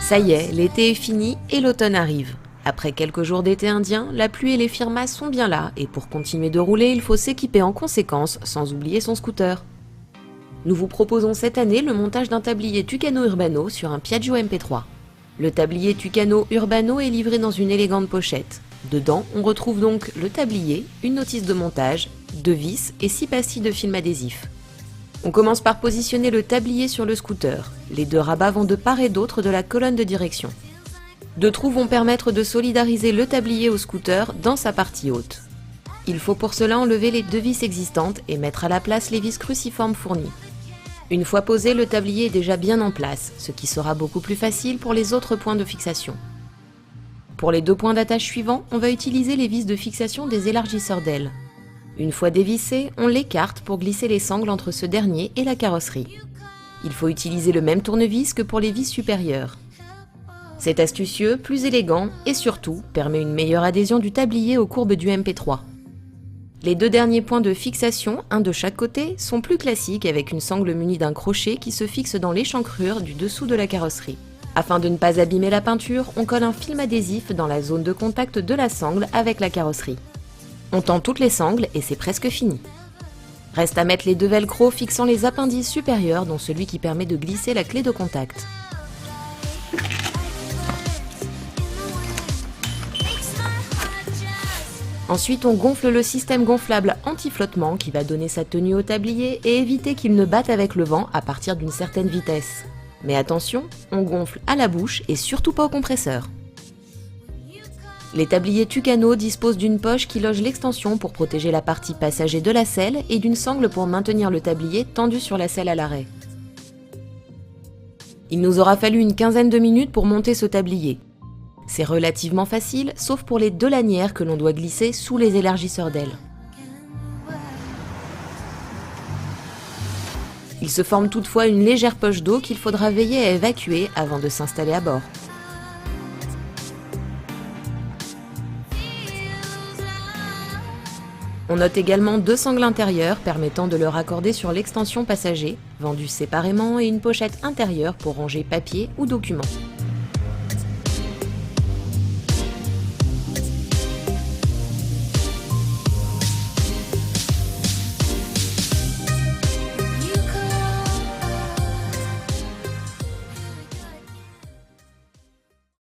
Ça y est, l'été est fini et l'automne arrive. Après quelques jours d'été indien, la pluie et les firmas sont bien là et pour continuer de rouler, il faut s'équiper en conséquence sans oublier son scooter. Nous vous proposons cette année le montage d'un tablier Tucano Urbano sur un Piaggio MP3. Le tablier Tucano Urbano est livré dans une élégante pochette. Dedans, on retrouve donc le tablier, une notice de montage, 2 vis et 6 pastilles de film adhésif. On commence par positionner le tablier sur le scooter. Les 2 rabats vont de part et d'autre de la colonne de direction. 2 trous vont permettre de solidariser le tablier au scooter dans sa partie haute. Il faut pour cela enlever les 2 vis existantes et mettre à la place les vis cruciformes fournies. Une fois posé, le tablier est déjà bien en place, ce qui sera beaucoup plus facile pour les autres points de fixation. Pour les 2 points d'attache suivants, on va utiliser les vis de fixation des élargisseurs d'ailes. Une fois dévissés, on l'écarte pour glisser les sangles entre ce dernier et la carrosserie. Il faut utiliser le même tournevis que pour les vis supérieures. C'est astucieux, plus élégant et surtout permet une meilleure adhésion du tablier aux courbes du MP3. Les 2 derniers points de fixation, un de chaque côté, sont plus classiques avec une sangle munie d'un crochet qui se fixe dans l'échancrure du dessous de la carrosserie. Afin de ne pas abîmer la peinture, on colle un film adhésif dans la zone de contact de la sangle avec la carrosserie. On tend toutes les sangles et c'est presque fini. Reste à mettre les 2 velcro fixant les appendices supérieurs dont celui qui permet de glisser la clé de contact. Ensuite, on gonfle le système gonflable anti-flottement qui va donner sa tenue au tablier et éviter qu'il ne batte avec le vent à partir d'une certaine vitesse. Mais attention, on gonfle à la bouche et surtout pas au compresseur. Les tabliers Tucano disposent d'une poche qui loge l'extension pour protéger la partie passager de la selle et d'une sangle pour maintenir le tablier tendu sur la selle à l'arrêt. Il nous aura fallu une quinzaine de minutes pour monter ce tablier. C'est relativement facile, sauf pour les 2 lanières que l'on doit glisser sous les élargisseurs d'ailes. Il se forme toutefois une légère poche d'eau qu'il faudra veiller à évacuer avant de s'installer à bord. On note également 2 sangles intérieures permettant de le raccorder sur l'extension passager, vendue séparément, et une pochette intérieure pour ranger papier ou documents.